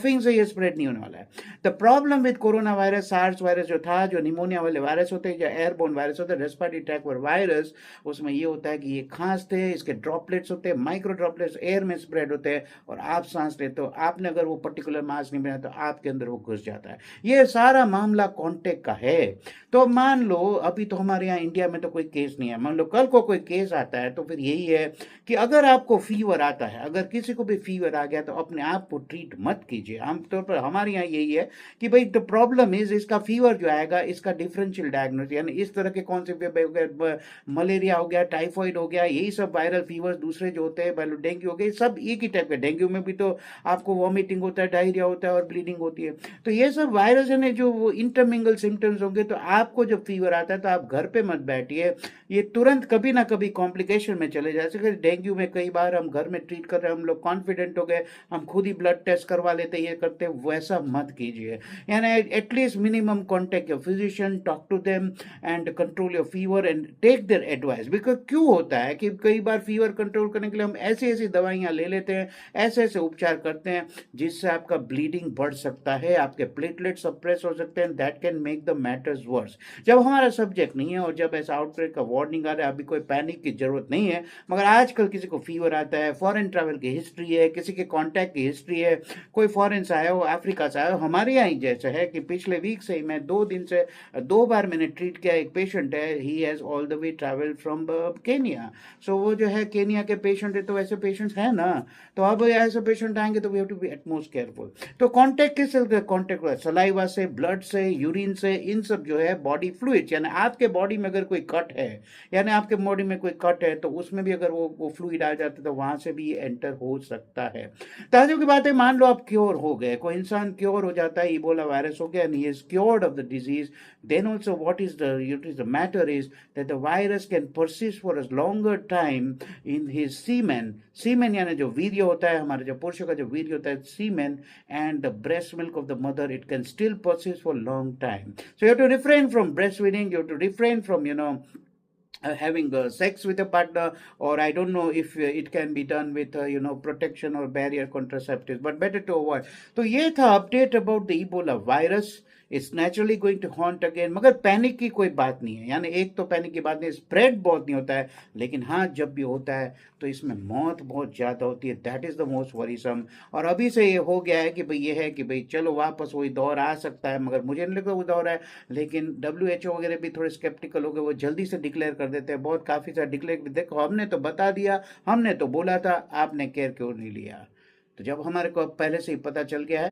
Coughing से ये spread नहीं होने वाला है। The problem with corona virus, SARS virus जो था, जो निमोनिया वाले वायरस होते हैं, जो एयरबोर्न वायरस होते हैं, रेस्पिरेटरी ट्रैक वायरस, उसमें ये होता है कि ये खांसते हैं, इसके ड्रॉपलेट्स होते हैं, माइक्रो ड्रॉपलेट्स एयर में स्प्रेड होते हैं और आप सांस लेते हो, आपने अगर वो पर्टिकुलर मास्क नहीं पहना तो आपके अंदर वो घुस जाता है। ये सारा मामला कॉन्टेक्ट का है। तो मान लो अभी तो हमारे यहाँ इंडिया में तो कोई केस नहीं है, मान लो कल को कोई केस आता है, तो फिर यही है कि अगर आपको फीवर आता है, अगर किसी को भी फीवर आ गया तो अपने आप को ट्रीट मत कीजिए। आमतौर पर हमारे यहाँ यही है कि भाई द प्रॉब्लम इज, इसका फीवर जो आएगा इसका डिफरेंशियल डायग्नोसिस, यानी इस तरह के कौन से मलेरिया हो गया, टाइफाइड हो गया, यही सब वायरल फीवर दूसरे जो होते हैं, डेंगू हो गए, सब एक ही टाइप के। डेंगू में भी तो आपको वॉमिटिंग होता है, डायरिया होता है और ब्लीडिंग होती है। तो ये सब वायरस है जो वो इंटरमिंगल सिम्टम्स होंगे। तो आपको जब फीवर आता है तो आप घर पे मत बैठिए, ये तुरंत कभी ना कभी कॉम्प्लिकेशन में चले जा सकते। डेंगू में कई बार हम घर में ट्रीट कर रहे हैं, हम लोग कॉन्फिडेंट हो गए, हम खुद ही ब्लड टेस्ट करवा लेते, ये करते, वैसा मत कीजिए। यानी at least minimum contact your physician, talk to them and control your fever and take their advice. Because क्यों होता है कि कई बार फीवर कंट्रोल करने के लिए हम ऐसी ऐसी दवाइयाँ ले लेते हैं, ऐसे ऐसे उपचार करते हैं जिससे आपका ब्लीडिंग बढ़ सकता है, आपके प्लेटलेट सप्रेस हो सकते हैं, that can make the matters verse. जब हमारा सब्जेक्ट नहीं है और जब ऐसा आउटब्रेक का वार्निंग आ रहा है, अभी कोई पैनिक की जरूरत नहीं है। मगर आजकल किसी को फीवर आता है, फॉरेन ट्रैवल की हिस्ट्री है, किसी के कॉन्टैक्ट की हिस्ट्री है, कोई फॉरेन से आया हो, अफ्रीका से आया हो, हमारे यहाँ ही जैसा है कि पिछले वीक से ही मैं 2 दिन से 2 बार मैंने ट्रीट किया। एक पेशेंट है, he has all the way travel from Kenya. So वो जो है केनिया के पेशेंट है, तो ऐसे पेशेंट्स हैं ना, तो अब ऐसे पेशेंट आएंगे तो we have to be utmost careful. तो कॉन्टैक्ट किससे कॉन्टैक्ट हुआ? सलाइवा से, ब्लड से, यूरिन से, इन सब जो है बॉडी फ्लूइड, यानी आपके बॉडी में अगर कोई कट है, यानी आपके बॉडी में कोई कट है, तो उसमें भी अगर वो फ्लूइड आ जाता है तो वहां से भी एंटर हो सकता है। ताजुब की बात है, मान लो आप क्योर हो गए, कोई इंसान क्योर हो जाता है, इबोला वायरस हो गया and he is cured of the disease, then also what is the matter is that the virus can persist for a longer time in his semen यानी जो वीर्य होता है, हमारे जो पुरुषों का जो वीर्य होता है, semen and the breast milk of the mother, it can still persist for long time. So you have to refrain from breastfeeding, you have to refrain from having sex with a partner, or I don't know if it can be done with protection or barrier contraceptives, but better to avoid. तो ये था update about the Ebola virus. It's naturally going to haunt again. मगर panic की कोई बात नहीं है, यानी एक तो पैनिक की बात नहीं, स्प्रेड बहुत नहीं होता है, लेकिन हाँ जब भी होता है तो इसमें मौत बहुत ज़्यादा होती है, that is the most worrisome. और अभी से ये हो गया है कि भाई ये है कि भाई चलो वापस वही दौर आ सकता है, मगर मुझे नहीं लगता वो दौर है। लेकिन WHO वगैरह भी थोड़े स्केप्टिकल हो गए, वो जल्दी से डिक्लेयर कर देते हैं, बहुत काफ़ी सारा डिक्लेयर, देखो हमने तो बता दिया, हमने तो बोला था, आपने केयर क्यों नहीं लिया? तो जब हमारे को पहले से ही पता चल गया है